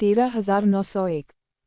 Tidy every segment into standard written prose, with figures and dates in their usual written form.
13901।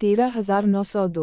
13902।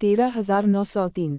13903।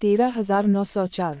13904।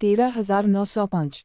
13905।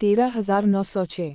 13906।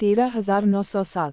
13907।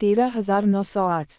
13908।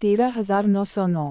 13909।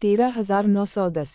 13910।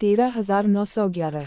13911।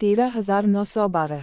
13912।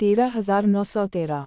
13913।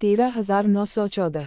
13914।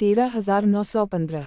13915।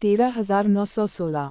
13916।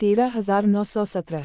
13917।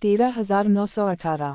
13918।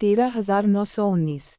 13919।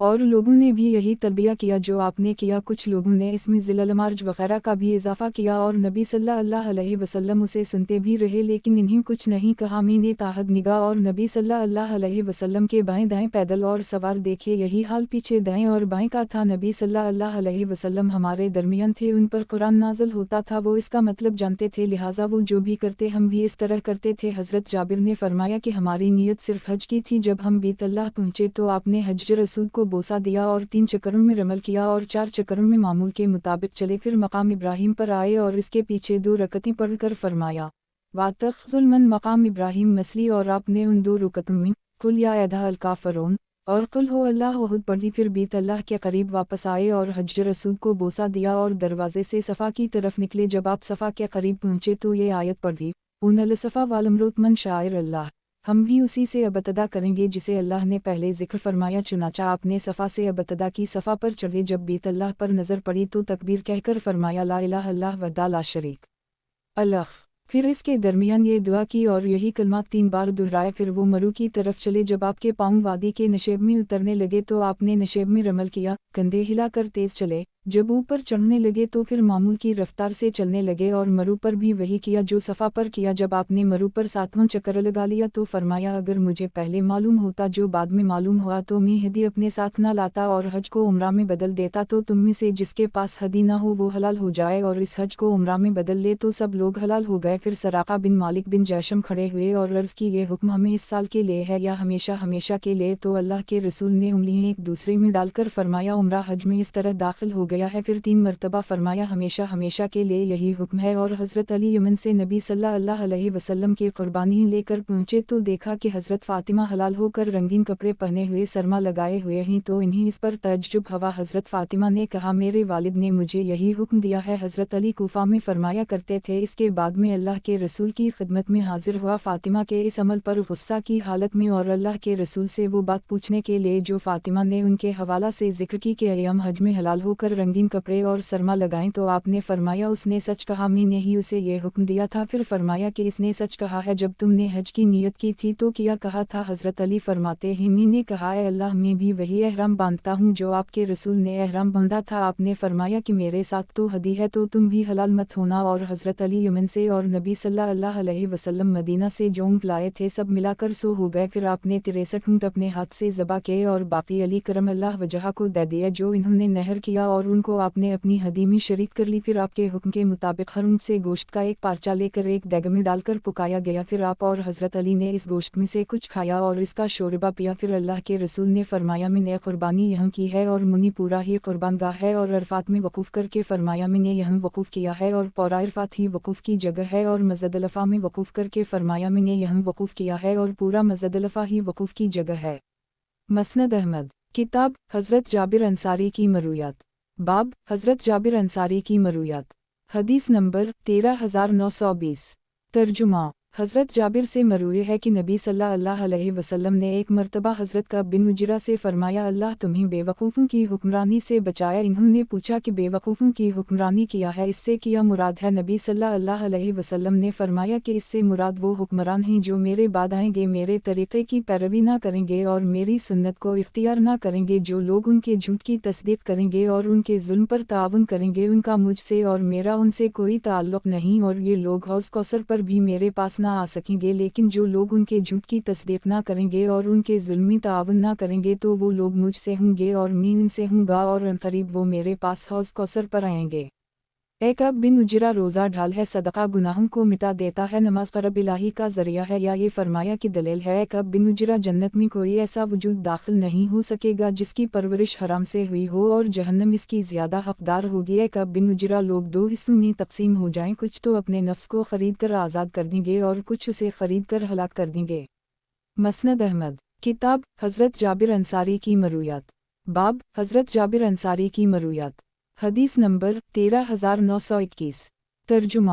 اور لوگوں نے بھی یہی تلبیہ کیا جو آپ نے کیا۔ کچھ لوگوں نے اس میں ذیل المارج وغیرہ کا بھی اضافہ کیا اور نبی صلی اللہ علیہ وسلم اسے سنتے بھی رہے، لیکن انہیں کچھ نہیں کہا۔ میں نے تاحد نگاہ اور نبی صلی اللہ علیہ وسلم کے بائیں دائیں پیدل اور سوار دیکھے، یہی حال پیچھے دائیں اور بائیں کا تھا۔ نبی صلی اللہ علیہ وسلم ہمارے درمیان تھے، ان پر قرآن نازل ہوتا تھا، وہ اس کا مطلب جانتے تھے، لہٰذا وہ جو بھی کرتے ہم بھی اس طرح کرتے تھے۔ حضرت جابر نے فرمایا کہ ہماری نیت صرف حج کی تھی۔ جب ہم بیت اللہ پہنچے تو آپ نے حجر اسود کو بوسہ دیا اور 3 چکروں میں رمل کیا اور 4 چکروں میں معمول کے مطابق چلے، پھر مقام ابراہیم پر آئے اور اس کے پیچھے 2 رکعتیں پڑھ کر فرمایا وَاتَخْذُ المن مقام ابراہیم مسلی، اور آپ نے ان 2 رکعتوں میں قل یا ایھا الکافرون اور قل ہو اللہ احد پڑھی، پھر بیت اللہ کے قریب واپس آئے اور حجر اسود کو بوسہ دیا اور دروازے سے صفا کی طرف نکلے۔ جب آپ صفا کے قریب پہنچے تو یہ آیت پڑھی ان الصفا والمروۃ من شعائر اللہ، ہم بھی اسی سے ابتدا کریں گے جسے اللہ نے پہلے ذکر فرمایا، چنانچہ آپ نے صفا سے ابتدا کی، صفا پر چڑھے، جب بیت اللہ پر نظر پڑی تو تکبیر کہہ کر فرمایا لا الہ الا اللہ وحدہ لا شریک الہ، پھر اس کے درمیان یہ دعا کی اور یہی کلمات 3 بار دہرائے، پھر وہ مرو کی طرف چلے۔ جب آپ کے پاؤں وادی کے نشیب میں اترنے لگے تو آپ نے نشیب میں رمل کیا، کندھے ہلا کر تیز چلے، جب اوپر چڑھنے لگے تو پھر معمول کی رفتار سے چلنے لگے اور مرو پر بھی وہی کیا جو صفا پر کیا۔ جب آپ نے مرو پر 7واں چکر لگا لیا تو فرمایا اگر مجھے پہلے معلوم ہوتا جو بعد میں معلوم ہوا تو میں ہدی اپنے ساتھ نہ لاتا اور حج کو عمرہ میں بدل دیتا، تو تم میں سے جس کے پاس ہدی نہ ہو وہ حلال ہو جائے اور اس حج کو عمرہ میں بدل لے، تو سب لوگ حلال ہو گئے۔ پھر سراقہ بن مالک بن جیشم کھڑے ہوئے اور عرض کی یہ حکم ہمیں اس سال کے لیے ہے یا ہمیشہ ہمیشہ کے لیے؟ تو اللہ کے رسول نے انگلیاں ایک دوسرے میں ڈال کر فرمایا عمرہ حج میں اس طرح داخل ہو گیا ہے، پھر 3 مرتبہ فرمایا ہمیشہ ہمیشہ کے لیے یہی حکم ہے۔ اور حضرت علی یمن سے نبی صلی اللہ علیہ وسلم کے قربانی لے کر پہنچے تو دیکھا کہ حضرت فاطمہ حلال ہو کر رنگین کپڑے پہنے ہوئے سرما لگائے ہوئے ہیں، تو انہیں اس پر تعجب ہوا۔ حضرت فاطمہ نے کہا میرے والد نے مجھے یہی حکم دیا ہے۔ حضرت علی کوفہ میں فرمایا کرتے تھے اس کے بعد میں اللہ کے رسول کی خدمت میں حاضر ہوا فاطمہ کے اس عمل پر غصہ کی حالت میں، اور اللہ کے رسول سے وہ بات پوچھنے کے لیے جو فاطمہ نے ان کے حوالہ سے ذکر کی کہ ایام حج میں حلال ہو کر رنگین کپڑے اور سرما لگائیں، تو آپ نے فرمایا اس نے سچ کہا، میں نے ہی اسے یہ حکم دیا تھا۔ پھر فرمایا کہ اس نے سچ کہا ہے، جب تم نے حج کی نیت کی تھی تو کیا کہا تھا؟ حضرت علی فرماتے ہیں میں نے کہا اے اللہ میں بھی وہی احرام باندھتا ہوں جو آپ کے رسول نے احرام باندھا تھا۔ آپ نے فرمایا کہ میرے ساتھ تو ہدی ہے تو تم بھی حلال مت ہونا۔ اور حضرت علی یمن سے اور نبی صلی اللہ علیہ وسلم مدینہ سے جو اونٹ لائے تھے سب ملا کر 100 ہو گئے، پھر آپ نے 63 اونٹ اپنے ہاتھ سے ذبح کیے اور باقی علی کرم اللہ وجہہ کو دے دیے جو انہوں نے نہر کیا، اور ان کو آپ نے اپنی ہدی میں شریک کر لی۔ پھر آپ کے حکم کے مطابق ہر اونٹ سے گوشت کا ایک پارچہ لے کر ایک دیگ میں ڈال کر پکایا گیا، پھر آپ اور حضرت علی نے اس گوشت میں سے کچھ کھایا اور اس کا شوربہ پیا۔ پھر اللہ کے رسول نے فرمایا میں نے قربانی یہاں کی ہے اور منی پورا ہی قربان گاہ ہے، اور عرفات میں وقوف کر کے فرمایا میں نے یہاں وقوف کیا ہے اور پورا عرفات ہی وقوف کی جگہ ہے، اور مزدلفہ میں وقوف کر کے فرمایا میں نے یہاں وقوف کیا ہے اور پورا مزدلفہ ہی وقوف کی جگہ ہے۔ مسند احمد کتاب حضرت جابر انصاری کی مرویات، باب حضرت جابر انصاری کی مرویات، حدیث نمبر 13920۔ ترجمہ حضرت جابر سے مروی ہے کہ نبی صلی اللہ علیہ وسلم نے ایک مرتبہ حضرت کعب بن عجرہ سے فرمایا اللہ تمہیں بے وقوفوں کی حکمرانی سے بچائے۔ انہوں نے پوچھا کہ بے وقوفوں کی حکمرانی کیا ہے، اس سے کیا مراد ہے؟ نبی صلی اللہ علیہ وسلم نے فرمایا کہ اس سے مراد وہ حکمران ہیں جو میرے بعد آئیں گے، میرے طریقے کی پیروی نہ کریں گے اور میری سنت کو اختیار نہ کریں گے، جو لوگ ان کے جھوٹ کی تصدیق کریں گے اور ان کے ظلم پر تعاون کریں گے، ان کا مجھ سے اور میرا ان سے کوئی تعلق نہیں، اور یہ لوگ حوض کوثر پر بھی میرے پاس نہ آ سکیں گے، لیکن جو لوگ ان کے جھوٹ کی تصدیق نہ کریں گے اور ان کے ظلمی تعاون نہ کریں گے تو وہ لوگ مجھ سے ہوں گے اور میں ان سے ہوں گا، اور عنقریب وہ میرے پاس حوض کوثر پر آئیں گے۔ اے کعب بن عجرہ روزہ ڈھال ہے، صدقہ گناہوں کو مٹا دیتا ہے، نماز قرب الہی کا ذریعہ ہے، یا یہ فرمایا کہ دلیل ہے؟ اے کعب بن عجرہ جنت میں کوئی ایسا وجود داخل نہیں ہو سکے گا جس کی پرورش حرام سے ہوئی ہو اور جہنم اس کی زیادہ حقدار ہوگی۔ اے کعب بن عجرہ لوگ 2 حصوں میں تقسیم ہو جائیں، کچھ تو اپنے نفس کو خرید کر آزاد کر دیں گے اور کچھ اسے خرید کر ہلاک کر دیں گے۔ مسند احمد کتاب حضرت جابر انصاری کی مرویات، باب حضرت جابر انصاری کی مرویات، حدیث نمبر 13921۔ ترجمہ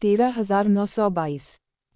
13922।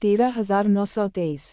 13923।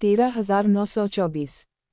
13924।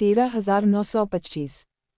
13925।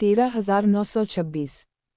13926।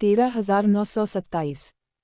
13927।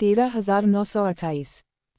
13928।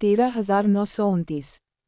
13929।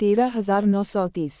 13930।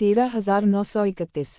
13931।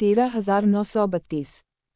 13932।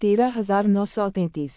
13933।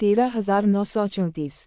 13934।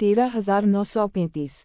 13935।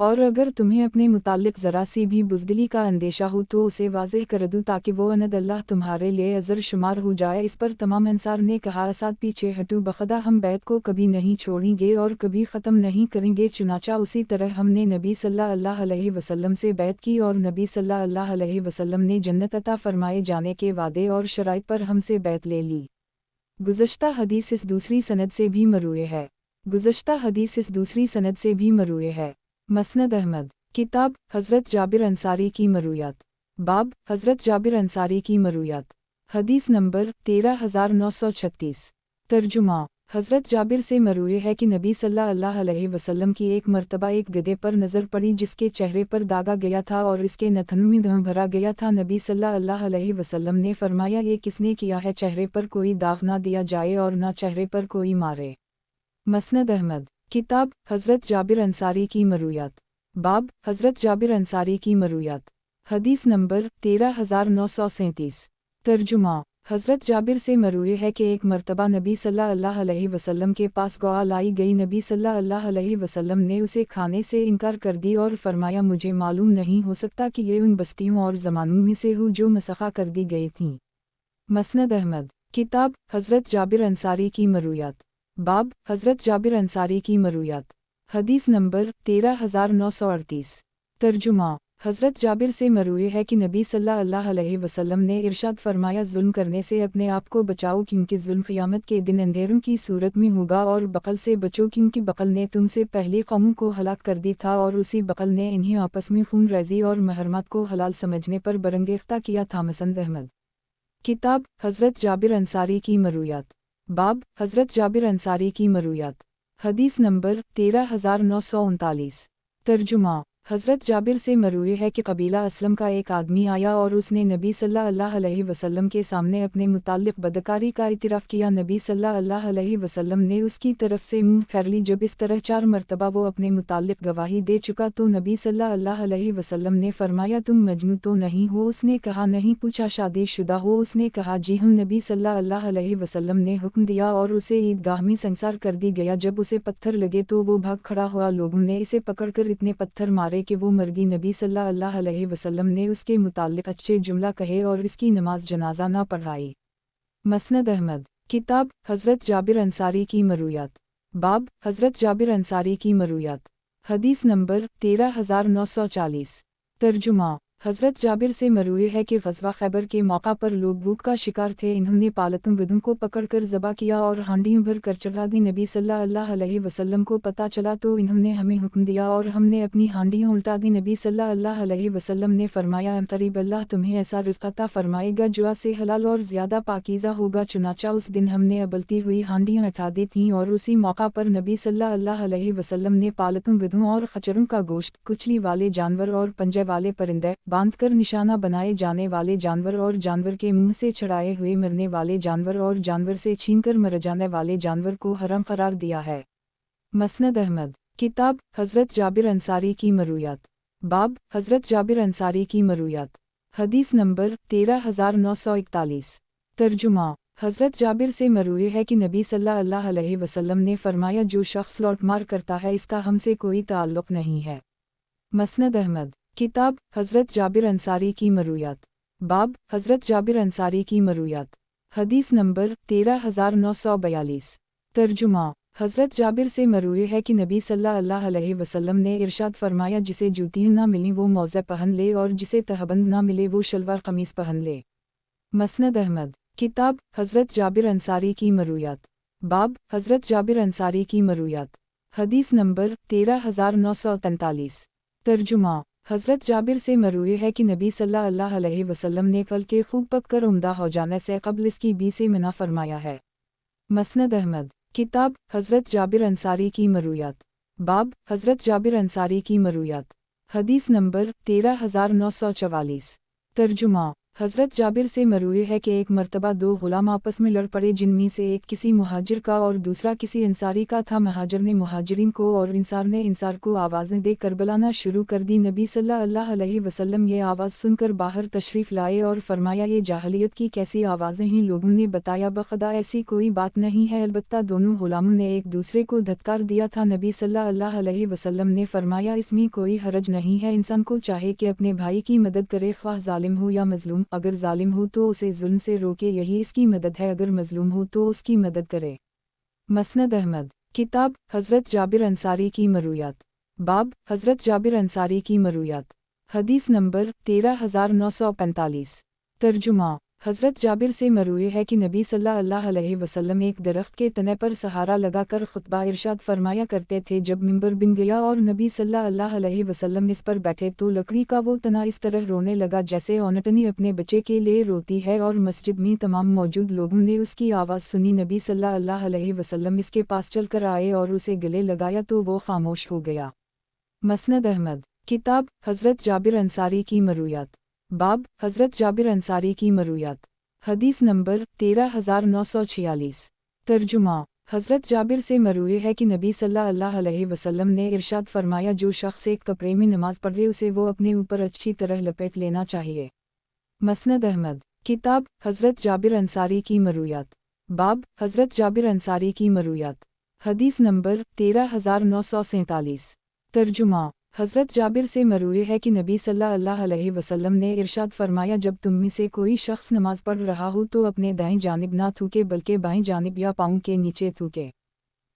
اور اگر تمہیں اپنے متعلق ذرا سی بھی بزدلی کا اندیشہ ہو تو اسے واضح کر دو تاکہ وہ اند اللہ تمہارے لیے عذر شمار ہو جائے۔ اس پر تمام انصار نے کہا اسعد پیچھے ہٹو، بخدا ہم بیعت کو کبھی نہیں چھوڑیں گے اور کبھی ختم نہیں کریں گے۔ چنانچہ اسی طرح ہم نے نبی صلی اللہ علیہ وسلم سے بیعت کی اور نبی صلی اللہ علیہ وسلم نے جنت عطا فرمائے جانے کے وعدے اور شرائط پر ہم سے بیعت لے لی۔ گزشتہ حدیث اس دوسری سند سے بھی مروی ہے۔ مسند احمد، کتاب حضرت جابر انصاری کی مرویات، باب حضرت جابر انصاری کی مرویات، حدیث نمبر 13936۔ ترجمہ، حضرت جابر سے مروی ہے کہ نبی صلی اللہ علیہ وسلم کی ایک مرتبہ ایک گدھے پر نظر پڑی جس کے چہرے پر داغا گیا تھا اور اس کے نتن میں دم بھرا گیا تھا۔ نبی صلی اللہ علیہ وسلم نے فرمایا یہ کس نے کیا ہے؟ چہرے پر کوئی داغ نہ دیا جائے اور نہ چہرے پر کوئی مارے۔ مسند احمد، کتاب حضرت جابر انصاری کی مرویات، باب حضرت جابر انصاری کی مرویات، حدیث نمبر 13937۔ ترجمہ، حضرت جابر سے مروی ہے کہ ایک مرتبہ نبی صلی اللہ علیہ وسلم کے پاس گوا لائی گئی۔ نبی صلی اللہ علیہ وسلم نے اسے کھانے سے انکار کر دی اور فرمایا مجھے معلوم نہیں ہو سکتا کہ یہ ان بستیوں اور زمانوں میں سے ہو جو مسخہ کر دی گئی تھیں۔ مسند احمد، کتاب حضرت جابر انصاری کی مرویات، باب حضرت جابر انصاری کی مرویات، حدیث نمبر 13938۔ ترجمہ، حضرت جابر سے مروی ہے کہ نبی صلی اللہ علیہ وسلم نے ارشاد فرمایا ظلم کرنے سے اپنے آپ کو بچاؤ کیونکہ ظلم قیامت کے دن اندھیروں کی صورت میں ہوگا، اور بقل سے بچو کیونکہ بقل نے تم سے پہلی قوموں کو ہلاک کر دی تھا اور اسی بقل نے انہیں آپس میں خون ریزی اور محرمات کو حلال سمجھنے پر برانگیختہ کیا تھا۔ مسند احمد، کتاب حضرت جابر انصاری کی مرویات، باب حضرت جابر انصاری کی مرویات، حدیث نمبر 13939۔ ترجمہ، حضرت جابر سے مروی ہے کہ قبیلہ اسلم کا ایک آدمی آیا اور اس نے نبی صلی اللہ علیہ وسلم کے سامنے اپنے متعلق بدکاری کا اعتراف کیا۔ نبی صلی اللہ علیہ وسلم نے اس کی طرف سے منہ پھیر لی۔ جب اس طرح 4 مرتبہ وہ اپنے متعلق گواہی دے چکا تو نبی صلی اللہ علیہ وسلم نے فرمایا تم مجنون تو نہیں ہو؟ اس نے کہا نہیں۔ پوچھا شادی شدہ ہو؟ اس نے کہا جی ہوں۔ نبی صلی اللہ علیہ وسلم نے حکم دیا اور اسے عیدگاہ میں سنگسار کر دی گیا۔ جب اسے پتھر لگے تو وہ بھاگ کھڑا ہوا۔ لوگوں نے اسے پکڑ کر اتنے پتھر مارے کہ وہ مر گئی۔ نبی صلی اللہ علیہ وسلم نے اس کے متعلق اچھے جملہ کہے اور اس کی نماز جنازہ نہ پڑھائی۔ مسند احمد، کتاب حضرت جابر انصاری کی مرویات، باب حضرت جابر انصاری کی مرویات، حدیث نمبر 13940۔ ترجمہ، حضرت جابر سے مروی ہے کہ غزوہ خیبر کے موقع پر لوگ بھوک کا شکار تھے۔ انہوں نے پالتوں گدھوں کو پکڑ کر ذبح کیا اور ہانڈیوں بھر کر چڑھا دی۔ نبی صلی اللہ علیہ وسلم کو پتہ چلا تو انہوں نے ہمیں حکم دیا اور ہم نے اپنی ہانڈیاں الٹا دی۔ نبی صلی اللہ علیہ وسلم نے فرمایا قریب اللہ تمہیں ایسا رزق عطا فرمائے گا جو سے حلال اور زیادہ پاکیزہ ہوگا۔ چنانچہ اس دن ہم نے ابلتی ہوئی ہانڈیاں اٹھا دی تھیں اور اسی موقع پر نبی صلی اللہ علیہ وسلم نے پالتوں گدھوں اور خچروں کا گوشت، کچلی والے جانور اور پنجے والے پرندے، باندھ کر نشانہ بنائے جانے والے جانور اور جانور کے منہ سے چھڑائے ہوئے مرنے والے جانور اور جانور سے چھین کر مر جانے والے جانور کو حرام قرار دیا ہے۔ مسند احمد، کتاب حضرت جابر انصاری کی مرویات، باب حضرت جابر انصاری کی مرویات، حدیث نمبر 13941۔ ترجمہ، حضرت جابر سے مروی ہے کہ نبی صلی اللہ علیہ وسلم نے فرمایا جو شخص لوٹ مار کرتا ہے اس کا ہم سے کوئی تعلق نہیں ہے۔ مسند احمد، کتاب حضرت جابر انصاری کی مرویات، باب حضرت جابر انصاری کی مرویات، حدیث نمبر 13942۔ ترجمہ، حضرت جابر سے مروی ہے کہ نبی صلی اللہ علیہ وسلم نے ارشاد فرمایا جسے جوتیاں نہ ملیں وہ موزے پہن لے اور جسے تہبند نہ ملے وہ شلوار قمیص پہن لے۔ مسند احمد، کتاب حضرت جابر انصاری کی مرویات، باب حضرت جابر انصاری کی مرویات، حدیث نمبر 13943۔ ترجمہ، حضرت جابر سے مروی ہے کہ نبی صلی اللہ علیہ وسلم نے پھل کے خوب پک کر عمدہ ہو جانے سے قبل اس کی بی سے منع فرمایا ہے۔ مسند احمد، کتاب حضرت جابر انصاری کی مرویات، باب حضرت جابر انصاری کی مرویات، حدیث نمبر 13944۔ ترجمہ، حضرت جابر سے مروی ہے کہ ایک مرتبہ دو غلام آپس میں لڑ پڑے، جن میں سے ایک کسی مہاجر کا اور دوسرا کسی انصاری کا تھا۔ مہاجر نے مہاجرین کو اور انصار نے انصار کو آوازیں دے کر بلانا شروع کر دی۔ نبی صلی اللہ علیہ وسلم یہ آواز سن کر باہر تشریف لائے اور فرمایا، یہ جاہلیت کی کیسی آوازیں ہیں؟ لوگوں نے بتایا، بخدا ایسی کوئی بات نہیں ہے، البتہ دونوں غلاموں نے ایک دوسرے کو دھتکار دیا تھا۔ نبی صلی اللہ علیہ وسلم نے فرمایا، اس میں کوئی حرج نہیں ہے، انسان کو چاہے کہ اپنے بھائی کی مدد کرے، خواہ ظالم ہو یا مظلوم۔ اگر ظالم ہو تو اسے ظلم سے روکے، یہی اس کی مدد ہے، اگر مظلوم ہو تو اس کی مدد کرے۔ مسند احمد۔ کتاب حضرت جابر انصاری کی مرویات۔ باب حضرت جابر انصاری کی مرویات۔ حدیث نمبر 13945۔ ترجمہ۔ حضرت جابر سے مروی ہے کہ نبی صلی اللہ علیہ وسلم ایک درخت کے تنے پر سہارا لگا کر خطبہ ارشاد فرمایا کرتے تھے۔ جب منبر بن گیا اور نبی صلی اللہ علیہ وسلم اس پر بیٹھے تو لکڑی کا وہ تنا اس طرح رونے لگا جیسے اونٹنی اپنے بچے کے لیے روتی ہے، اور مسجد میں تمام موجود لوگوں نے اس کی آواز سنی۔ نبی صلی اللہ علیہ وسلم اس کے پاس چل کر آئے اور اسے گلے لگایا تو وہ خاموش ہو گیا۔ مسند احمد۔ کتاب حضرت جابر انصاری کی مرویات۔ باب حضرت جابر انصاری کی مرویات۔ حدیث نمبر 13946۔ ترجمہ۔ حضرت جابر سے مروی ہے کہ نبی صلی اللہ علیہ وسلم نے ارشاد فرمایا، جو شخص ایک کپڑے میں نماز پڑھے اسے وہ اپنے اوپر اچھی طرح لپیٹ لینا چاہیے۔ مسند احمد۔ کتاب حضرت جابر انصاری کی مرویات۔ باب حضرت جابر انصاری کی مرویات۔ حدیث نمبر 13947۔ ترجمہ۔ حضرت جابر سے مروی ہے کہ نبی صلی اللہ علیہ وسلم نے ارشاد فرمایا، جب تم میں سے کوئی شخص نماز پڑھ رہا ہو تو اپنے دائیں جانب نہ تھوکے بلکہ بائیں جانب یا پاؤں کے نیچے تھوکے۔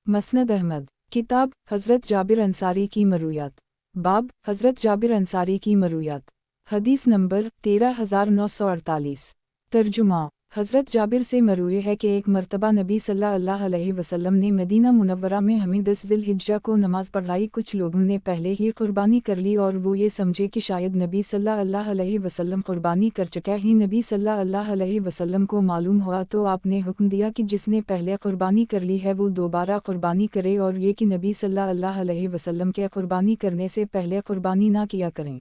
مسند احمد۔ کتاب حضرت جابر انصاری کی مرویات۔ باب حضرت جابر انصاری کی مرویات۔ حدیث نمبر 13948۔ ترجمہ۔ حضرت جابر سے مروی ہے کہ ایک مرتبہ نبی صلی اللہ علیہ وسلم نے مدینہ منورہ میں ہمیں 10 ذی الحجہ کو نماز پڑھائی۔ کچھ لوگوں نے پہلے ہی قربانی کر لی اور وہ یہ سمجھے کہ شاید نبی صلی اللہ علیہ وسلم قربانی کر چکے ہیں۔ نبی صلی اللہ علیہ وسلم کو معلوم ہوا تو آپ نے حکم دیا کہ جس نے پہلے قربانی کر لی ہے وہ دوبارہ قربانی کرے، اور یہ کہ نبی صلی اللہ علیہ وسلم کے قربانی کرنے سے پہلے قربانی نہ کیا کریں۔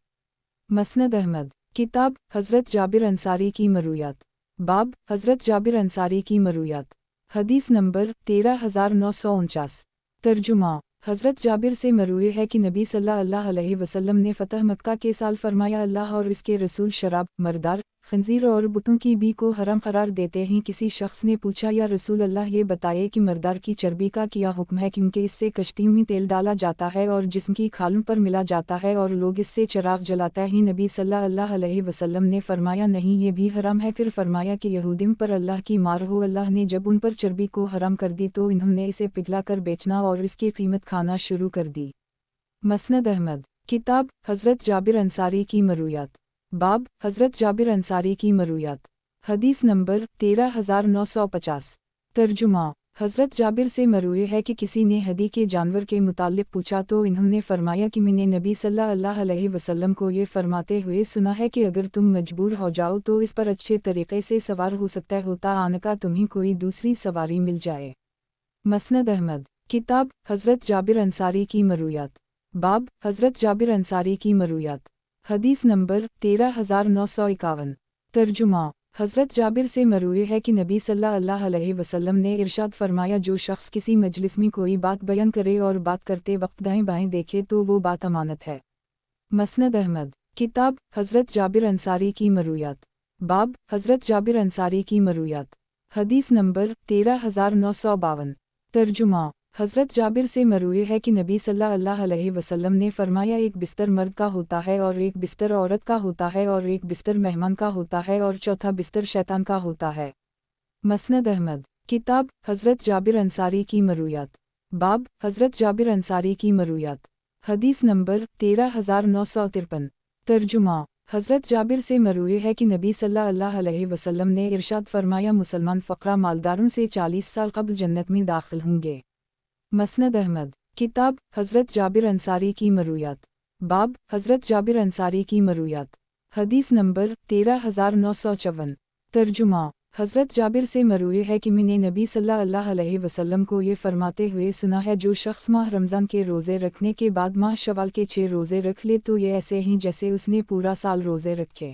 مسند احمد۔ کتاب حضرت جابر انصاری کی مرویات۔ باب حضرت جابر انصاری کی مرویات۔ حدیث نمبر 13949۔ ترجمہ۔ حضرت جابر سے مروی ہے کہ نبی صلی اللہ علیہ وسلم نے فتح مکہ کے سال فرمایا، اللہ اور اس کے رسول شراب، مردار، خنزیر اور بتوں کی بی کو حرام قرار دیتے ہیں۔ کسی شخص نے پوچھا، یا رسول اللہ یہ بتائے کہ مردار کی چربی کا کیا حکم ہے، کیونکہ اس سے کشتیوں میں تیل ڈالا جاتا ہے اور جسم کی کھالوں پر ملا جاتا ہے اور لوگ اس سے چراغ جلاتے ہیں۔ نبی صلی اللہ علیہ وسلم نے فرمایا، نہیں، یہ بھی حرام ہے۔ پھر فرمایا کہ یہودیوں پر اللہ کی مار ہو، اللہ نے جب ان پر چربی کو حرام کر دی تو انہوں نے اسے پگھلا کر بیچنا اور اس کی قیمت کھانا شروع کر دی۔ مسند احمد۔ کتاب حضرت جابر انصاری کی مرویات۔ باب حضرت جابر انصاری کی مرویات۔ حدیث نمبر 13950۔ ترجمہ۔ حضرت جابر سے مروی ہے کہ کسی نے ہدی کے جانور کے متعلق پوچھا تو انہوں نے فرمایا کہ میں نے نبی صلی اللہ علیہ وسلم کو یہ فرماتے ہوئے سنا ہے کہ اگر تم مجبور ہو جاؤ تو اس پر اچھے طریقے سے سوار ہو سکتے ہوتا آنکا تمہیں کوئی دوسری سواری مل جائے۔ مسند احمد۔ کتاب حضرت جابر انصاری کی مرویات۔ باب حضرت جابر انصاری کی مرویات۔ حدیث نمبر 13951۔ ترجمہ۔ حضرت جابر سے مروی ہے کہ نبی صلی اللہ علیہ وسلم نے ارشاد فرمایا، جو شخص کسی مجلس میں کوئی بات بیان کرے اور بات کرتے وقت دائیں بائیں دیکھے تو وہ بات امانت ہے۔ مسند احمد۔ کتاب حضرت جابر انصاری کی مرویات۔ باب حضرت جابر انصاری کی مرویات۔ حدیث نمبر 13952۔ ترجمہ۔ حضرت جابر سے مروی ہے کہ نبی صلی اللہ علیہ وسلم نے فرمایا، ایک بستر مرد کا ہوتا ہے اور ایک بستر عورت کا ہوتا ہے اور ایک بستر مہمان کا ہوتا ہے اور چوتھا بستر شیطان کا ہوتا ہے۔ مسند احمد۔ کتاب حضرت جابر انصاری کی مرویات۔ باب حضرت جابر انصاری کی مرویات۔ حدیث نمبر 13953۔ ترجمہ۔ حضرت جابر سے مروی ہے کہ نبی صلی اللہ علیہ وسلم نے ارشاد فرمایا، مسلمان فقراء مالداروں سے 40 سال قبل جنت میں داخل ہوں گے۔ مسند احمد۔ کتاب حضرت جابر انصاری کی مرویات۔ باب حضرت جابر انصاری کی مرویات۔ حدیث نمبر 13954۔ ترجمہ۔ حضرت جابر سے مروی ہے کہ میں نے نبی صلی اللہ علیہ وسلم کو یہ فرماتے ہوئے سنا ہے، جو شخص ماہ رمضان کے روزے رکھنے کے بعد ماہ شوال کے 6 روزے رکھ لے تو یہ ایسے ہیں جیسے اس نے پورا سال روزے رکھے۔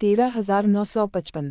13955।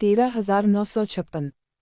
13956।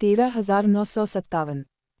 13957।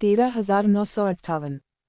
13958।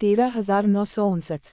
13959।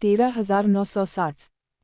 13960।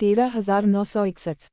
13961।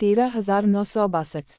13962।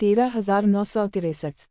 13963।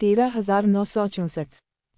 13964।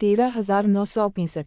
13965।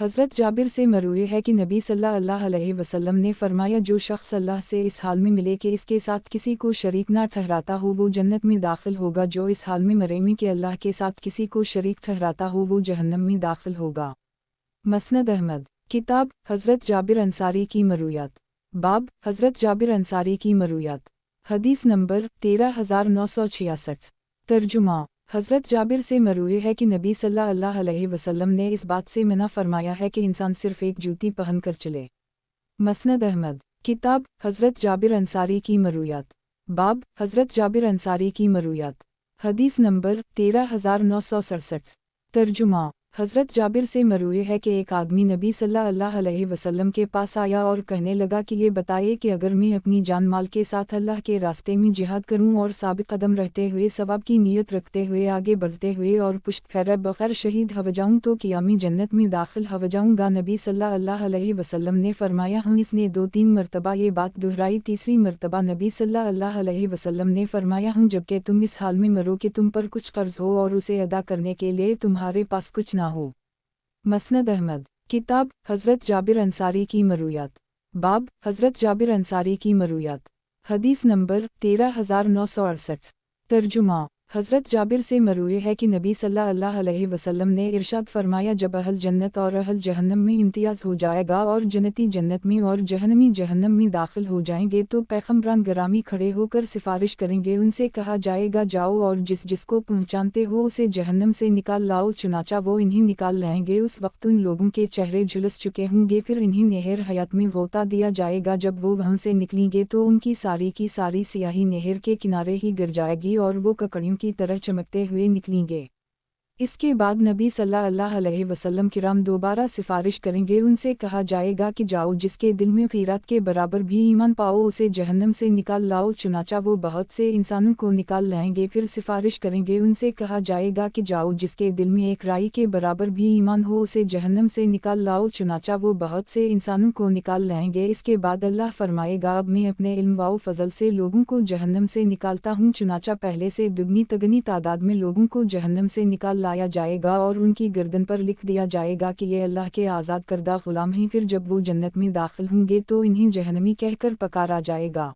حضرت جابر سے مروی ہے کہ نبی صلی اللہ علیہ وسلم نے فرمایا جو شخص اللہ سے اس حال میں ملے کہ اس کے ساتھ کسی کو شریک نہ ٹھہراتا ہو وہ جنت میں داخل ہوگا، جو اس حال میں مرے کہ اللہ کے ساتھ کسی کو شریک ٹھہراتا ہو وہ جہنم میں داخل ہوگا۔ مسند احمد، کتاب حضرت جابر انصاری کی مرویات، باب حضرت جابر انصاری کی مرویات، حدیث نمبر 13966۔ ترجمہ، حضرت جابر سے مروی ہے کہ نبی صلی اللہ علیہ وسلم نے اس بات سے منع فرمایا ہے کہ انسان صرف ایک جوتی پہن کر چلے۔ مسند احمد، کتاب حضرت جابر انصاری کی مرویات، باب حضرت جابر انصاری کی مرویات، حدیث نمبر 13967۔ ترجمہ، حضرت جابر سے مروی ہے کہ ایک آدمی نبی صلی اللہ علیہ وسلم کے پاس آیا اور کہنے لگا کہ یہ بتائیے کہ اگر میں اپنی جان مال کے ساتھ اللہ کے راستے میں جہاد کروں اور ثابت قدم رہتے ہوئے ثواب کی نیت رکھتے ہوئے آگے بڑھتے ہوئے اور پشت پھیرے بغیر شہید ہو جاؤں تو کیا میں جنت میں داخل ہو جاؤں گا؟ نبی صلی اللہ علیہ وسلم نے فرمایا ہم۔ اس نے 2-3 مرتبہ یہ بات دہرائی، تیسری مرتبہ نبی صلی اللہ علیہ وسلم نے فرمایا ہم، جبکہ تم اس حال میں مرو کہ تم پر کچھ قرض ہو اور اسے ادا کرنے کے لیے تمہارے پاس کچھ نہ ہو۔ مسند احمد، کتاب حضرت جابر انصاری کی مرویات، باب حضرت جابر انصاری کی مرویات، حدیث نمبر 13968۔ ترجمہ، حضرت جابر سے مروی ہے کہ نبی صلی اللہ علیہ وسلم نے ارشاد فرمایا جب اہل جنت اور اہل جہنم میں امتیاز ہو جائے گا اور جنتی جنت میں اور جہنمی جہنم میں داخل ہو جائیں گے تو پیغمبران گرامی کھڑے ہو کر سفارش کریں گے، ان سے کہا جائے گا جاؤ اور جس کو پہچانتے ہو اسے جہنم سے نکال لاؤ، چنانچہ وہ انہیں نکال لائیں گے۔ اس وقت ان لوگوں کے چہرے جھلس چکے ہوں گے، پھر انہیں نہر حیات میں غوطہ دیا جائے گا، جب وہ وہاں سے نکلیں گے تو ان کی ساری سیاہی نہر کے کنارے ہی گر جائے گی اور وہ ککڑیوں کی طرح چمکتے ہوئے نکلیں گے۔ اس کے بعد نبی صلی اللہ علیہ وسلم کرام دوبارہ سفارش کریں گے، ان سے کہا جائے گا کہ جاؤ جس کے دل میں خیرات کے برابر بھی ایمان پاؤ اسے جہنم سے نکال لاؤ، چنانچہ وہ بہت سے انسانوں کو نکال لائیں گے، پھر سفارش کریں گے، ان سے کہا جائے گا کہ جاؤ جس کے دل میں ایک رائی کے برابر بھی ایمان ہو اسے جہنم سے نکال لاؤ، چنانچہ وہ بہت سے انسانوں کو نکال لائیں گے۔ اس کے بعد اللہ فرمائے گا اب میں اپنے علم و فضل سے لوگوں کو جہنم سے نکالتا ہوں، چنانچہ پہلے سے دگنی تگنی تعداد میں لوگوں کو جہنم سے نکال لایا جائے گا اور ان کی گردن پر لکھ دیا جائے گا کہ یہ اللہ کے آزاد کردہ غلام ہیں، پھر جب وہ جنت میں داخل ہوں گے تو انہیں جہنمی کہہ کر پکارا جائے گا۔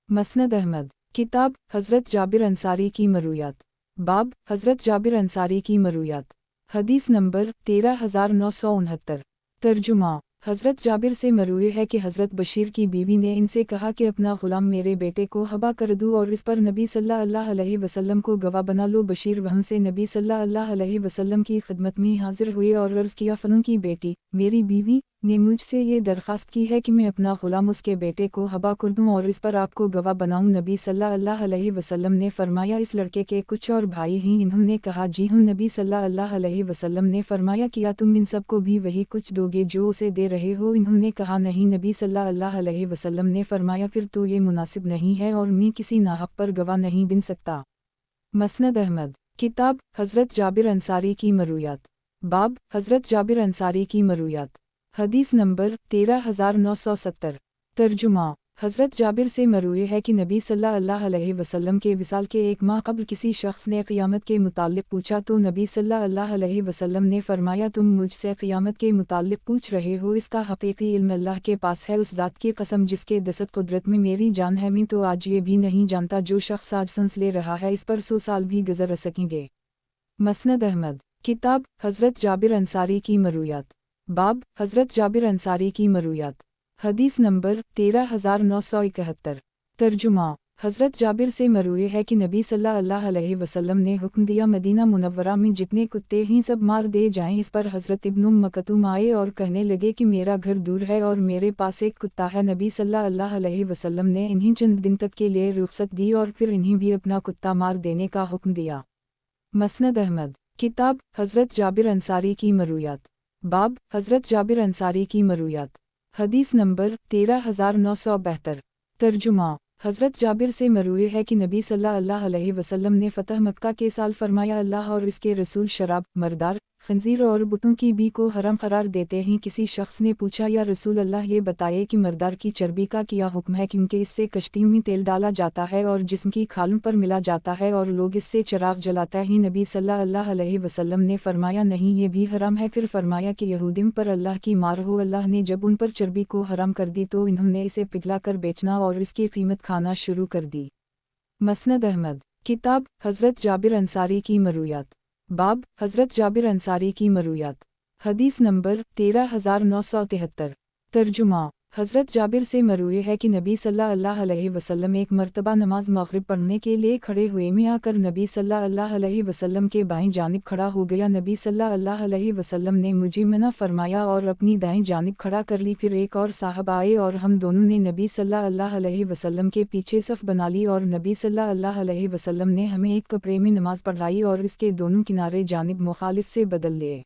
مسند احمد، کتاب حضرت جابر انصاری کی مرویات، باب حضرت جابر انصاری کی مرویات، حدیث نمبر 13969۔ ترجمہ، حضرت جابر سے مروی ہے کہ حضرت بشیر کی بیوی نے ان سے کہا کہ اپنا غلام میرے بیٹے کو حبا کر دو اور اس پر نبی صلی اللہ علیہ وسلم کو گواہ بنا لو۔ بشیر وہاں سے نبی صلی اللہ علیہ وسلم کی خدمت میں حاضر ہوئے اور عرض کیا فلوں کی بیٹی میری بیوی نے مجھ سے یہ درخواست کی ہے کہ میں اپنا غلام اس کے بیٹے کو حبا کر دوں اور اس پر آپ کو گواہ بناؤں۔ نبی صلی اللہ علیہ وسلم نے فرمایا اس لڑکے کے کچھ اور بھائی ہیں؟ انہوں نے کہا جی ہوں۔ نبی صلی اللہ علیہ وسلم نے فرمایا کیا تم ان سب کو بھی وہی کچھ دو گے جو اسے دے رہے ہو؟ انہوں نے کہا نہیں۔ نبی صلی اللہ علیہ وسلم نے فرمایا پھر تو یہ مناسب نہیں ہے اور میں کسی ناحق پر گواہ نہیں بن سکتا۔ مسند احمد، کتاب حضرت جابر انصاری کی مرویات، باب حضرت جابر انصاری کی مرویات، حدیث نمبر 13970۔ ترجمہ، حضرت جابر سے مروی ہے کہ نبی صلی اللہ علیہ وسلم کے وصال کے 1 ماہ قبل کسی شخص نے قیامت کے متعلق پوچھا تو نبی صلی اللہ علیہ وسلم نے فرمایا تم مجھ سے قیامت کے متعلق پوچھ رہے ہو، اس کا حقیقی علم اللہ کے پاس ہے۔ اس ذات کی قسم جس کے دست قدرت میں میری جان ہے، میں تو آج یہ بھی نہیں جانتا جو شخص آج سانس لے رہا ہے اس پر 100 سال بھی گزر سکیں گے۔ مسند احمد، کتاب حضرت جابر انصاری کی مرویات، باب حضرت جابر انصاری کی مرویات، حدیث نمبر 13971۔ ترجمہ، حضرت جابر سے مروی ہے کہ نبی صلی اللہ علیہ وسلم نے حکم دیا مدینہ منورہ میں جتنے کتے ہیں سب مار دے جائیں۔ اس پر حضرت ابن ام مکتوم آئے اور کہنے لگے کہ میرا گھر دور ہے اور میرے پاس ایک کتا ہے۔ نبی صلی اللہ علیہ وسلم نے انہیں چند دن تک کے لیے رخصت دی اور پھر انہیں بھی اپنا کتا مار دینے کا حکم دیا۔ مسند احمد، کتاب حضرت جابر انصاری کی مرویات، باب حضرت جابر انصاری کی مرویات، حدیث نمبر 13972۔ ترجمہ، حضرت جابر سے مروی ہے کہ نبی صلی اللہ علیہ وسلم نے فتح مکہ کے سال فرمایا اللہ اور اس کے رسول شراب، مردار، خنزیر اور بتوں کی بی کو حرام قرار دیتے ہی کسی شخص نے پوچھا یا رسول اللہ یہ بتائے کہ مردار کی چربی کا کیا حکم ہے، کیونکہ اس سے کشتیوں میں تیل ڈالا جاتا ہے اور جسم کی کھالوں پر ملا جاتا ہے اور لوگ اس سے چراغ جلاتا ہی نبی صلی اللہ علیہ وسلم نے فرمایا نہیں، یہ بھی حرام ہے۔ پھر فرمایا کہ یہودیوں پر اللہ کی مار ہو، اللہ نے جب ان پر چربی کو حرام کر دی تو انہوں نے اسے پگھلا کر بیچنا اور اس کی قیمت کھانا شروع کر دی۔ مسند احمد کتاب حضرت جابر انصاری کی مرویات، باب حضرت جابر انصاری کی مرویات، حدیث نمبر 13973۔ ترجمہ حضرت جابر سے مروی ہے کہ نبی صلی اللہ علیہ وسلم ایک مرتبہ نماز مغرب پڑھنے کے لیے کھڑے ہوئے، میں آ کر نبی صلی اللہ علیہ وسلم کے بائیں جانب کھڑا ہو گیا۔ نبی صلی اللہ علیہ وسلم نے مجھے منع فرمایا اور اپنی دائیں جانب کھڑا کر لی۔ پھر ایک اور صاحب آئے اور ہم دونوں نے نبی صلی اللہ علیہ وسلم کے پیچھے صف بنا لی اور نبی صلی اللہ علیہ وسلم نے ہمیں ایک کپڑے میں نماز پڑھائی اور اس کے دونوں کنارے جانب مخالف سے بدل لیے۔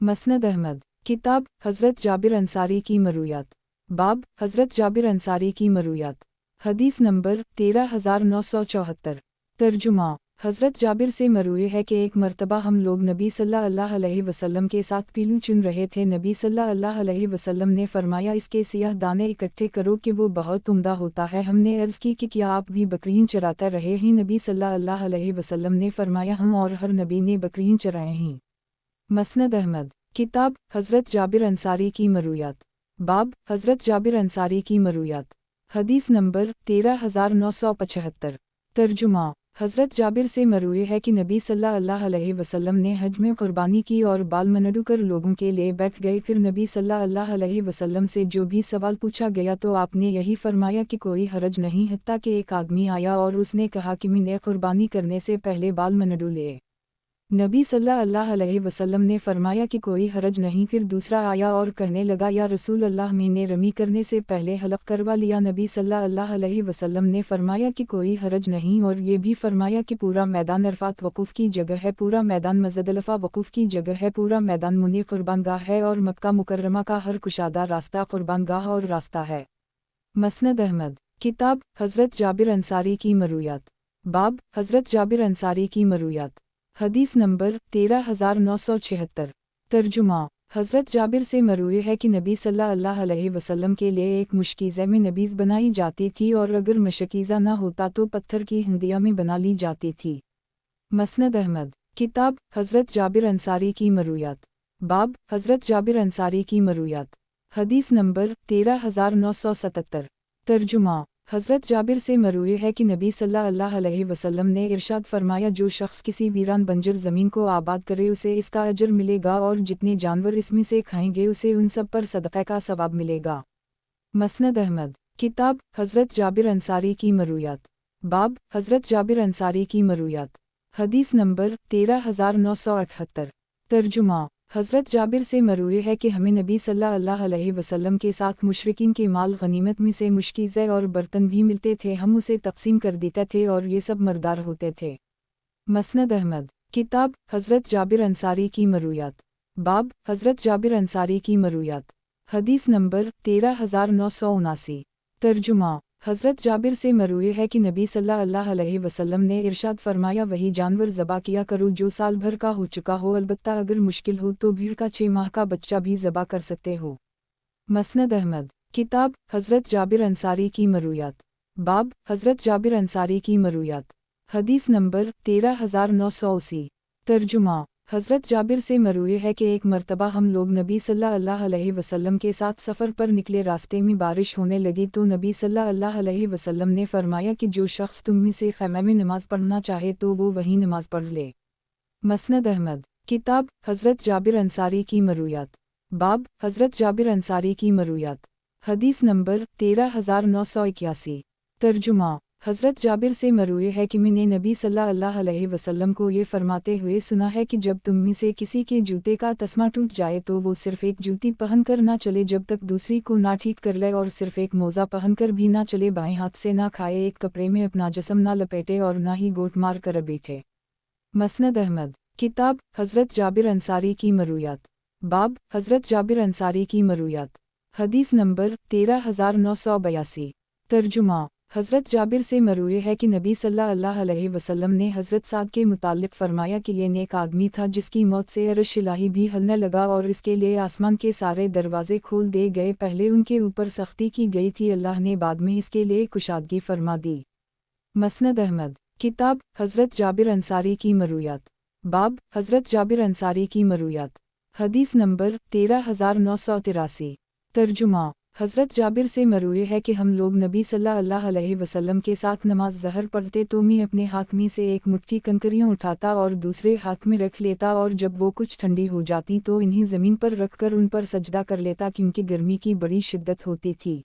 مسند احمد کتاب حضرت جابر انصاری کی مرویات، باب حضرت جابر انصاری کی مرویات، حدیث نمبر 13974۔ ترجمہ حضرت جابر سے مروی ہے کہ ایک مرتبہ ہم لوگ نبی صلی اللہ علیہ وسلم کے ساتھ پیلو چن رہے تھے، نبی صلی اللہ علیہ وسلم نے فرمایا اس کے سیاہ دانے اکٹھے کرو کہ وہ بہت عمدہ ہوتا ہے۔ ہم نے عرض کی کہ کیا آپ بھی بکریاں چراتے رہے ہیں؟ نبی صلی اللہ علیہ وسلم نے فرمایا ہم اور ہر نبی نے بکریاں چرائے ہیں۔ مسند احمد کتاب حضرت جابر انصاری کی مرویات، باب حضرت جابر انصاری کی مرویات، حدیث نمبر 13975۔ ترجمہ حضرت جابر سے مروی ہے کہ نبی صلی اللہ علیہ وسلم نے حج میں قربانی کی اور بال منڈو کر لوگوں کے لیے بیٹھ گئے۔ پھر نبی صلی اللہ علیہ وسلم سے جو بھی سوال پوچھا گیا تو آپ نے یہی فرمایا کہ کوئی حرج نہیں، حتیٰ کہ ایک آدمی آیا اور اس نے کہا کہ میں نے قربانی کرنے سے پہلے بال منڈو لے۔ نبی صلی اللہ علیہ وسلم نے فرمایا کہ کوئی حرج نہیں۔ پھر دوسرا آیا اور کہنے لگا یا رسول اللہ میں نے رمی کرنے سے پہلے حلق کروا لیا۔ نبی صلی اللہ علیہ وسلم نے فرمایا کہ کوئی حرج نہیں، اور یہ بھی فرمایا کہ پورا میدان عرفات وقوف کی جگہ ہے، پورا میدان مزدلفہ وقوف کی جگہ ہے، پورا میدان منی قربان گاہ ہے اور مکہ مکرمہ کا ہر کشادہ راستہ قربان گاہ اور راستہ ہے۔ مسند احمد کتاب حضرت جابر انصاری کی مرویات، باب حضرت جابر انصاری کی مرویات، حدیث نمبر 13976۔ ترجمہ حضرت جابر سے مروی ہے کہ نبی صلی اللہ علیہ وسلم کے لیے ایک مشکیزہ میں نبیذ بنائی جاتی تھی اور اگر مشکیزہ نہ ہوتا تو پتھر کی ہندیہ میں بنا لی جاتی تھی۔ مسند احمد کتاب حضرت جابر انصاری کی مرویات، باب حضرت جابر انصاری کی مرویات، حدیث نمبر 13977۔ ترجمہ حضرت جابر سے مروی ہے کہ نبی صلی اللہ علیہ وسلم نے ارشاد فرمایا جو شخص کسی ویران بنجر زمین کو آباد کرے اسے اس کا اجر ملے گا اور جتنے جانور اس میں سے کھائیں گے اسے ان سب پر صدقہ کا ثواب ملے گا۔ مسند احمد کتاب حضرت جابر انصاری کی مرویات، باب حضرت جابر انصاری کی مرویات، حدیث نمبر 13978۔ ترجمہ حضرت جابر سے مروی ہے کہ ہمیں نبی صلی اللہ علیہ وسلم کے ساتھ مشرکین کے مال غنیمت میں سے مشکیزہ اور برتن بھی ملتے تھے، ہم اسے تقسیم کر دیتے تھے اور یہ سب مردار ہوتے تھے۔ مسند احمد کتاب حضرت جابر انصاری کی مرویات، باب حضرت جابر انصاری کی مرویات، حدیث نمبر 13979۔ ترجمہ حضرت جابر سے مروی ہے کہ نبی صلی اللہ علیہ وسلم نے ارشاد فرمایا وہی جانور ذبح کیا کرو جو سال بھر کا ہو چکا ہو، البتہ اگر مشکل ہو تو بھیڑ کا 6 ماہ کا بچہ بھی ذبح کر سکتے ہو۔ مسند احمد کتاب حضرت جابر انصاری کی مرویات، باب حضرت جابر انصاری کی مرویات، حدیث نمبر 13980۔ ترجمہ حضرت جابر سے مروی ہے کہ ایک مرتبہ ہم لوگ نبی صلی اللہ علیہ وسلم کے ساتھ سفر پر نکلے، راستے میں بارش ہونے لگی تو نبی صلی اللہ علیہ وسلم نے فرمایا کہ جو شخص تم میں سے خیمے میں نماز پڑھنا چاہے تو وہ وہیں نماز پڑھ لے۔ مسند احمد کتاب حضرت جابر انصاری کی مرویات، باب حضرت جابر انصاری کی مرویات، حدیث نمبر 13981۔ ترجمہ حضرت جابر سے مروی ہے کہ میں نے نبی صلی اللہ علیہ وسلم کو یہ فرماتے ہوئے سنا ہے کہ جب تم میں سے کسی کے جوتے کا تسمہ ٹوٹ جائے تو وہ صرف ایک جوتی پہن کر نہ چلے جب تک دوسری کو نہ ٹھیک کر لے، اور صرف ایک موزہ پہن کر بھی نہ چلے، بائیں ہاتھ سے نہ کھائے، ایک کپڑے میں اپنا جسم نہ لپیٹے اور نہ ہی گوٹ مار کر بیٹھے۔ مسند احمد کتاب حضرت جابر انصاری کی مرویات، باب حضرت جابر انصاری کی مرویات، حدیث نمبر 13982۔ ترجمہ حضرت جابر سے مروی ہے کہ نبی صلی اللہ علیہ وسلم نے حضرت سعد کے متعلق فرمایا کہ یہ نیک آدمی تھا جس کی موت سے عرش الہی بھی ہلنے لگا اور اس کے لیے آسمان کے سارے دروازے کھول دیے گئے، پہلے ان کے اوپر سختی کی گئی تھی، اللہ نے بعد میں اس کے لیے کشادگی فرما دی۔ مسند احمد، کتاب حضرت جابر انصاری کی مرویات، باب حضرت جابر انصاری کی مرویات، حدیث نمبر 13983۔ ترجمہ، حضرت جابر سے مروی ہے کہ ہم لوگ نبی صلی اللہ علیہ وسلم کے ساتھ نماز ظہر پڑھتے تو میں اپنے ہاتھ میں سے ایک مٹھی کنکریاں اٹھاتا اور دوسرے ہاتھ میں رکھ لیتا، اور جب وہ کچھ ٹھنڈی ہو جاتی تو انہیں زمین پر رکھ کر ان پر سجدہ کر لیتا کیونکہ گرمی کی بڑی شدت ہوتی تھی۔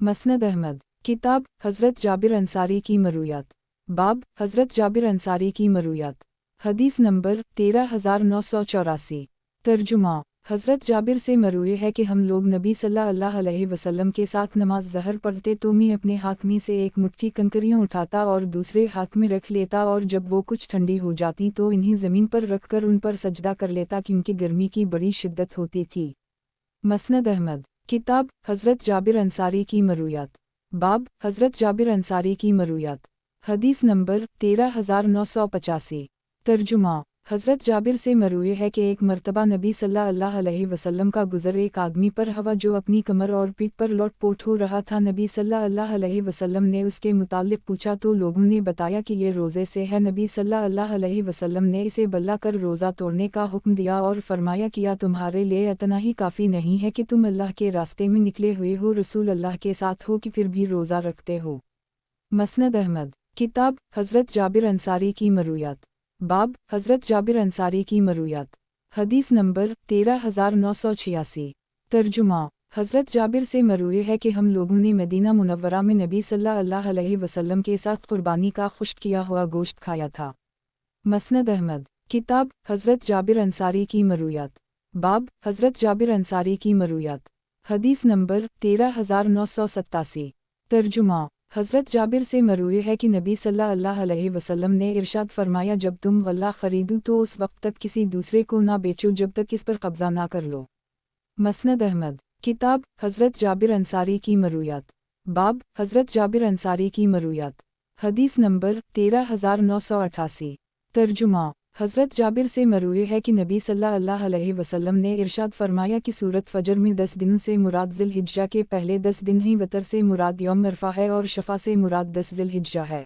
مسند احمد، کتاب حضرت جابر انصاری کی مرویات، باب حضرت جابر انصاری کی مرویات، حدیث نمبر 13984۔ ترجمہ، حضرت جابر سے مروی ہے کہ ہم لوگ نبی صلی اللہ علیہ وسلم کے ساتھ نماز ظہر پڑھتے تو میں اپنے ہاتھ میں سے ایک مٹھی کنکریاں اٹھاتا اور دوسرے ہاتھ میں رکھ لیتا، اور جب وہ کچھ ٹھنڈی ہو جاتی تو انہیں زمین پر رکھ کر ان پر سجدہ کر لیتا کیونکہ گرمی کی بڑی شدت ہوتی تھی۔ مسند احمد، کتاب حضرت جابر انصاری کی مرویات، باب حضرت جابر انصاری کی مرویات، حدیث نمبر 13985۔ ترجمہ، حضرت جابر سے مروی ہے کہ ایک مرتبہ نبی صلی اللہ علیہ وسلم کا گزر ایک آدمی پر ہوا جو اپنی کمر اور پیٹھ پر لوٹ پوٹ ہو رہا تھا۔ نبی صلی اللہ علیہ وسلم نے اس کے متعلق پوچھا تو لوگوں نے بتایا کہ یہ روزے سے ہے۔ نبی صلی اللہ علیہ وسلم نے اسے بلا کر روزہ توڑنے کا حکم دیا اور فرمایا کیا تمہارے لیے اتنا ہی کافی نہیں ہے کہ تم اللہ کے راستے میں نکلے ہوئے ہو، رسول اللہ کے ساتھ ہو کہ پھر بھی روزہ رکھتے ہو؟ مسند احمد، کتاب حضرت جابر انصاری کی مرویات، باب حضرت جابر انصاری کی مرویات، حدیث نمبر 13986۔ ترجمہ، حضرت جابر سے مروی ہے کہ ہم لوگوں نے مدینہ منورہ میں نبی صلی اللہ علیہ وسلم کے ساتھ قربانی کا خشک کیا ہوا گوشت کھایا تھا۔ مسند احمد، کتاب حضرت جابر انصاری کی مرویات، باب حضرت جابر انصاری کی مرویات، حدیث نمبر 13987۔ ترجمہ، حضرت جابر سے مروی ہے کہ نبی صلی اللہ علیہ وسلم نے ارشاد فرمایا جب تم غلہ خریدو تو اس وقت تک کسی دوسرے کو نہ بیچو جب تک اس پر قبضہ نہ کر لو۔ مسند احمد، کتاب حضرت جابر انصاری کی مرویات، باب حضرت جابر انصاری کی مرویات، حدیث نمبر 13988۔ ترجمہ، حضرت جابر سے مروی ہے کہ نبی صلی اللہ علیہ وسلم نے ارشاد فرمایا کہ سورت فجر میں 10 دنوں سے مراد ذی الحجہ کے پہلے 10 دن ہیں، وتر سے مراد یوم عرفہ ہے اور شفع سے مراد 10 ذی الحجہ ہے۔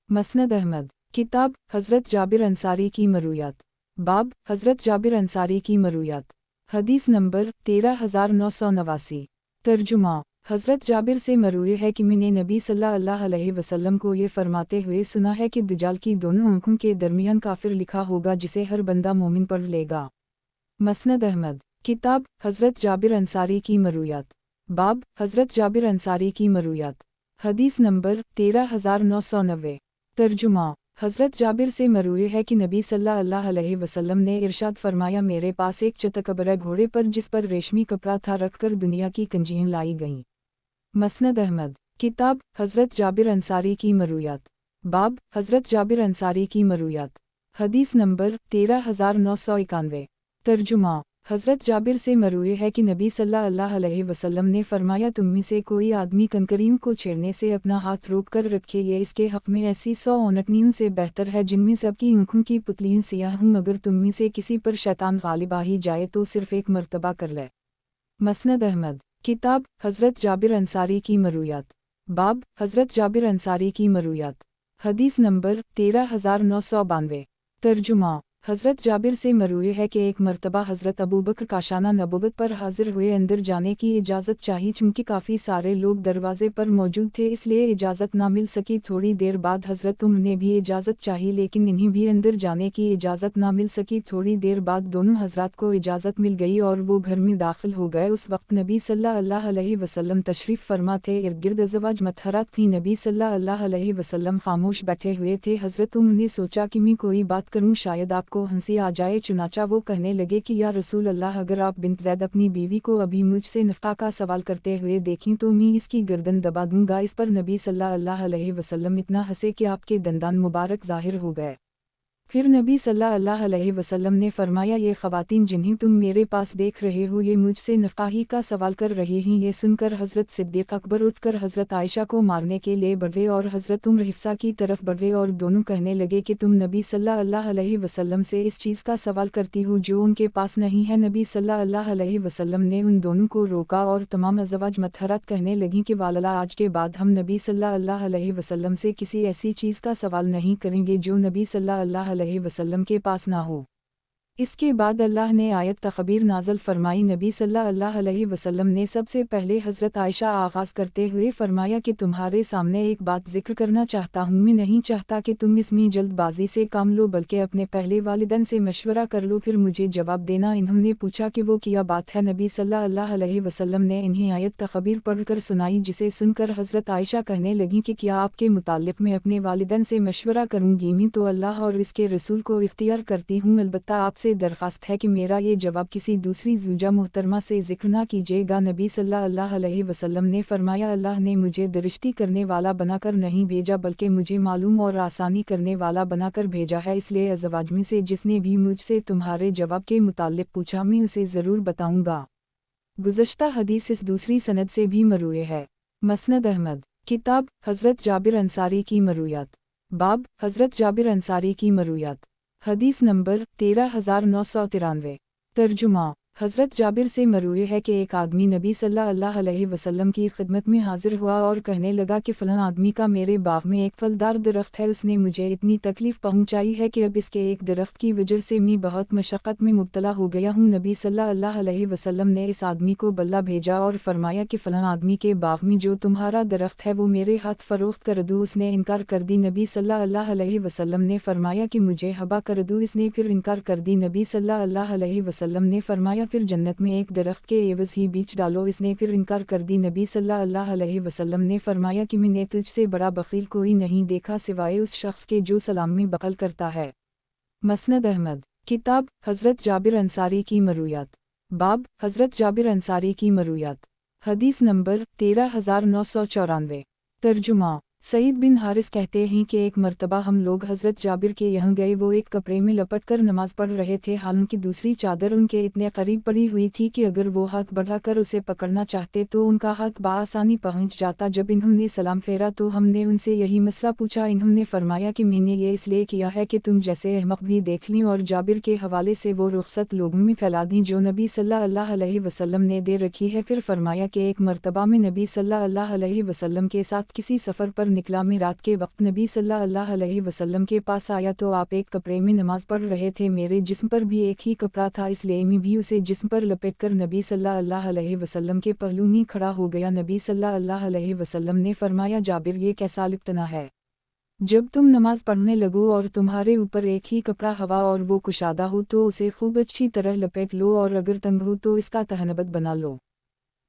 مسند احمد، کتاب حضرت جابر انصاری کی مرویات، باب حضرت جابر انصاری کی مرویات، حدیث نمبر 13989۔ ترجمہ، حضرت جابر سے مروی ہے کہ میں نے نبی صلی اللہ علیہ وسلم کو یہ فرماتے ہوئے سنا ہے کہ دجال کی دونوں آنکھوں کے درمیان کافر لکھا ہوگا جسے ہر بندہ مومن پڑھ لے گا۔ مسند احمد، کتاب حضرت جابر انصاری کی مرویات، باب حضرت جابر انصاری کی مرویات، حدیث نمبر 13990۔ ترجمہ، حضرت جابر سے مروی ہے کہ نبی صلی اللہ علیہ وسلم نے ارشاد فرمایا میرے پاس ایک چتکبر گھوڑے پر جس پر ریشمی کپڑا تھا رکھ کر دنیا کی کنجیاں لائی گئیں۔ مسند احمد، کتاب حضرت جابر انصاری کی مرویات، باب حضرت جابر انصاری کی مرویات، حدیث نمبر 13991۔ ترجمہ، حضرت جابر سے مروی ہے کہ نبی صلی اللہ علیہ وسلم نے فرمایا تم میں سے کوئی آدمی کنکریوں کو چھیڑنے سے اپنا ہاتھ روک کر رکھے، یہ اس کے حق میں ایسی 100 اونٹنیوں سے بہتر ہے جن میں سب کی آنکھوں کی پتلیاں سیاہ ہوں، مگر تم میں سے کسی پر شیطان غالب آ ہی جائے تو صرف ایک مرتبہ کر لے۔ مسند احمد، کتاب حضرت جابر انصاری کی مرویات، باب حضرت جابر انصاری کی مرویات، حدیث نمبر 13992۔ ترجمہ، حضرت جابر سے مروی ہے کہ ایک مرتبہ حضرت ابوبکر کاشانہ نبوت پر حاضر ہوئے، اندر جانے کی اجازت چاہی چونکہ کافی سارے لوگ دروازے پر موجود تھے اس لیے اجازت نہ مل سکی۔ تھوڑی دیر بعد حضرت نے بھی اجازت چاہی لیکن انہیں بھی اندر جانے کی اجازت نہ مل سکی۔ تھوڑی دیر بعد دونوں حضرات کو اجازت مل گئی اور وہ گھر میں داخل ہو گئے۔ اس وقت نبی صلی اللہ علیہ وسلم تشریف فرما تھے، ارد گرد ازواج مطہرات تھیں، نبی صلی اللہ علیہ وسلم خاموش بیٹھے ہوئے تھے۔ حضرت نے سوچا کہ میں کوئی بات کروں شاید آپ کو ہنسی آ جائے، چنانچہ وہ کہنے لگے کہ یا رسول اللہ اگر آپ بنت زید اپنی بیوی کو ابھی مجھ سے نفقہ کا سوال کرتے ہوئے دیکھیں تو میں اس کی گردن دبا دوں گا۔ اس پر نبی صلی اللہ علیہ وسلم اتنا ہنسے کہ آپ کے دندان مبارک ظاہر ہو گئے۔ پھر نبی صلی اللہ علیہ وسلم نے فرمایا یہ خواتین جنہیں تم میرے پاس دیکھ رہے ہو یہ مجھ سے نکاح کا سوال کر رہی ہیں۔ یہ سن کر حضرت صدیق اکبر اٹھ کر حضرت عائشہ کو مارنے کے لیے بڑھے اور حضرت حفصہ کی طرف بڑھے اور دونوں کہنے لگے کہ تم نبی صلی اللہ علیہ وسلم سے اس چیز کا سوال کرتی ہو جو ان کے پاس نہیں ہے۔ نبی صلی اللہ علیہ وسلم نے ان دونوں کو روکا اور تمام ازواج مطہرات کہنے لگیں کہ واللہ آج کے بعد ہم نبی صلی اللہ علیہ وسلم سے کسی ایسی چیز کا سوال نہیں کریں گے جو نبی صلی اللہ علیہ وسلم کے پاس نہ ہو۔ اس کے بعد اللہ نے آیت تخبیر نازل فرمائی۔ نبی صلی اللہ علیہ وسلم نے سب سے پہلے حضرت عائشہ آغاز کرتے ہوئے فرمایا کہ تمہارے سامنے ایک بات ذکر کرنا چاہتا ہوں، میں نہیں چاہتا کہ تم اس میں جلد بازی سے کام لو بلکہ اپنے پہلے والدین سے مشورہ کر لو پھر مجھے جواب دینا۔ انہوں نے پوچھا کہ وہ کیا بات ہے؟ نبی صلی اللہ علیہ وسلم نے انہیں آیت تخبیر پڑھ کر سنائی جسے سن کر حضرت عائشہ کہنے لگیں کہ کیا آپ کے متعلق میں اپنے والدین سے مشورہ کروں گی؟ میں تو اللہ اور اس کے رسول کو اختیار کرتی ہوں، البتہ آپ سے درخواست ہے کہ میرا یہ جواب کسی دوسری زوجہ محترمہ سے ذکر نہ کیجیے گا۔ نبی صلی اللہ علیہ وسلم نے فرمایا اللہ نے مجھے درشتی کرنے والا بنا کر نہیں بھیجا بلکہ مجھے معلوم اور آسانی کرنے والا بنا کر بھیجا ہے، اس لیے ازواج میں سے جس نے بھی مجھ سے تمہارے جواب کے متعلق پوچھا میں اسے ضرور بتاؤں گا۔ گزشتہ حدیث اس دوسری سند سے بھی مروی ہے۔ مسند احمد کتاب حضرت جابر انصاری کی مرویات، باب حضرت جابر انصاری کی مرویات، حدیث نمبر 13993۔ ترجمہ حضرت جابر سے مروی ہے کہ ایک آدمی نبی صلی اللہ علیہ وسلم کی خدمت میں حاضر ہوا اور کہنے لگا کہ فلاں آدمی کا میرے باغ میں ایک پھلدار درخت ہے، اس نے مجھے اتنی تکلیف پہنچائی ہے کہ اب اس کے ایک درخت کی وجہ سے میں بہت مشقت میں مبتلا ہو گیا ہوں۔ نبی صلی اللہ علیہ وسلم نے اس آدمی کو بلہ بھیجا اور فرمایا کہ فلاں آدمی کے باغ میں جو تمہارا درخت ہے وہ میرے ہاتھ فروخت کر دو۔ اس نے انکار کر دی۔ نبی صلی اللہ علیہ وسلم نے فرمایا کہ مجھے ہبا کر دو، اس نے پھر انکار کر دی۔ نبی صلی اللہ علیہ وسلم نے فرمایا پھر جنت میں ایک درخت کے عوض ہی بیچ ڈالو، اس نے پھر انکار کر دی۔ نبی صلی اللہ علیہ وسلم نے فرمایا کہ میں نے تجھ سے بڑا بخیل کوئی نہیں دیکھا سوائے اس شخص کے جو سلام میں بخل کرتا ہے۔ مسند احمد کتاب حضرت جابر انصاری کی مرویات، باب حضرت جابر انصاری کی مرویات، حدیث نمبر 13994۔ ترجمہ سعید بن حارث کہتے ہیں کہ ایک مرتبہ ہم لوگ حضرت جابر کے یہاں گئے، وہ ایک کپڑے میں لپٹ کر نماز پڑھ رہے تھے، حالانکہ دوسری چادر ان کے اتنے قریب پڑی ہوئی تھی کہ اگر وہ ہاتھ بڑھا کر اسے پکڑنا چاہتے تو ان کا ہاتھ بآسانی پہنچ جاتا۔ جب انہوں نے سلام پھیرا تو ہم نے ان سے یہی مسئلہ پوچھا، انہوں نے فرمایا کہ میں نے یہ اس لیے کیا ہے کہ تم جیسے احمق بھی دیکھ لیں، اور جابر کے حوالے سے وہ رخصت لوگوں میں پھیلا دیں جو نبی صلی اللہ علیہ وسلم نے دے رکھی ہے۔ پھر فرمایا کہ ایک مرتبہ میں نبی صلی اللہ علیہ وسلم کے ساتھ کسی سفر پر نکلا، میں رات کے وقت نبی صلی اللہ علیہ وسلم کے پاس آیا تو آپ ایک کپڑے میں نماز پڑھ رہے تھے، میرے جسم پر بھی ایک ہی کپڑا تھا، اس لیے میں بھی اسے جسم پر لپیٹ کر نبی صلی اللہ علیہ وسلم کے پہلو میں کھڑا ہو گیا۔ نبی صلی اللہ علیہ وسلم نے فرمایا جابر یہ کیسا لپٹنا ہے؟ جب تم نماز پڑھنے لگو اور تمہارے اوپر ایک ہی کپڑا ہوا اور وہ کشادہ ہو تو اسے خوب اچھی طرح لپیٹ لو، اور اگر تنگ ہو تو اس کا تہنبت بنا لو۔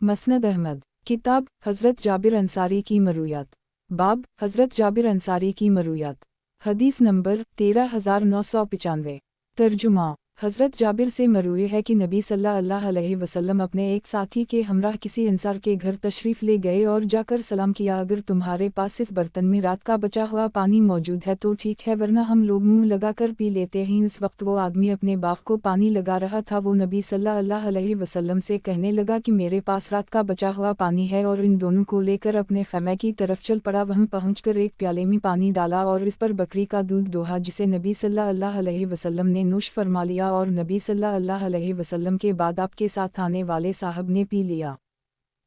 مسند احمد کتاب حضرت جابر انصاری کی مرویات، باب حضرت جابر انصاری کی مرویات، حدیث نمبر 13995۔ ترجمہ حضرت جابر سے مروی ہے کہ نبی صلی اللہ علیہ وسلم اپنے ایک ساتھی کے ہمراہ کسی انصار کے گھر تشریف لے گئے اور جا کر سلام کیا، اگر تمہارے پاس اس برتن میں رات کا بچا ہوا پانی موجود ہے تو ٹھیک ہے، ورنہ ہم لوگ منہ لگا کر پی لیتے ہیں۔ اس وقت وہ آدمی اپنے باغ کو پانی لگا رہا تھا، وہ نبی صلی اللہ علیہ وسلم سے کہنے لگا کہ میرے پاس رات کا بچا ہوا پانی ہے، اور ان دونوں کو لے کر اپنے خیمے کی طرف چل پڑا۔ وہاں پہنچ کر ایک پیالے میں پانی ڈالا اور اس پر بکری کا دودھ دوہا جسے نبی صلی اللہ علیہ وسلم نے نوش فرما لیا، اور نبی صلی اللہ علیہ وسلم کے بعد آپ کے ساتھ آنے والے صاحب نے پی لیا۔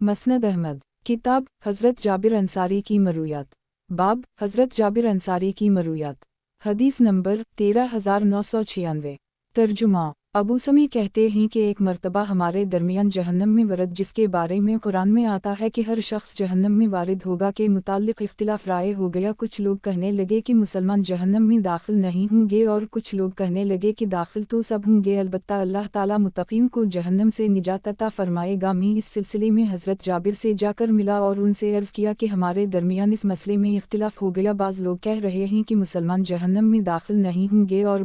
مسند احمد کتاب حضرت جابر انصاری کی مرویات، باب حضرت جابر انصاری کی مرویات، حدیث نمبر 13996۔ ترجمہ ابو سمی کہتے ہیں کہ ایک مرتبہ ہمارے درمیان جہنم میں ورد جس کے بارے میں قرآن میں آتا ہے کہ ہر شخص جہنم میں وارد ہوگا کے متعلق اختلاف رائے ہو گیا۔ کچھ لوگ کہنے لگے کہ مسلمان جہنم میں داخل نہیں ہوں گے، اور کچھ لوگ کہنے لگے کہ داخل تو سب ہوں گے، البتہ اللہ تعالیٰ متقین کو جہنم سے نجات عطا فرمائے گا۔ میں اس سلسلے میں حضرت جابر سے جا کر ملا اور ان سے عرض کیا کہ ہمارے درمیان اس مسئلے میں اختلاف ہو گیا، بعض لوگ کہہ رہے ہیں کہ مسلمان جہنم میں داخل نہیں ہوں گے اور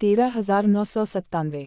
13997।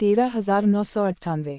13998।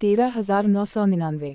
13999।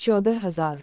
14000।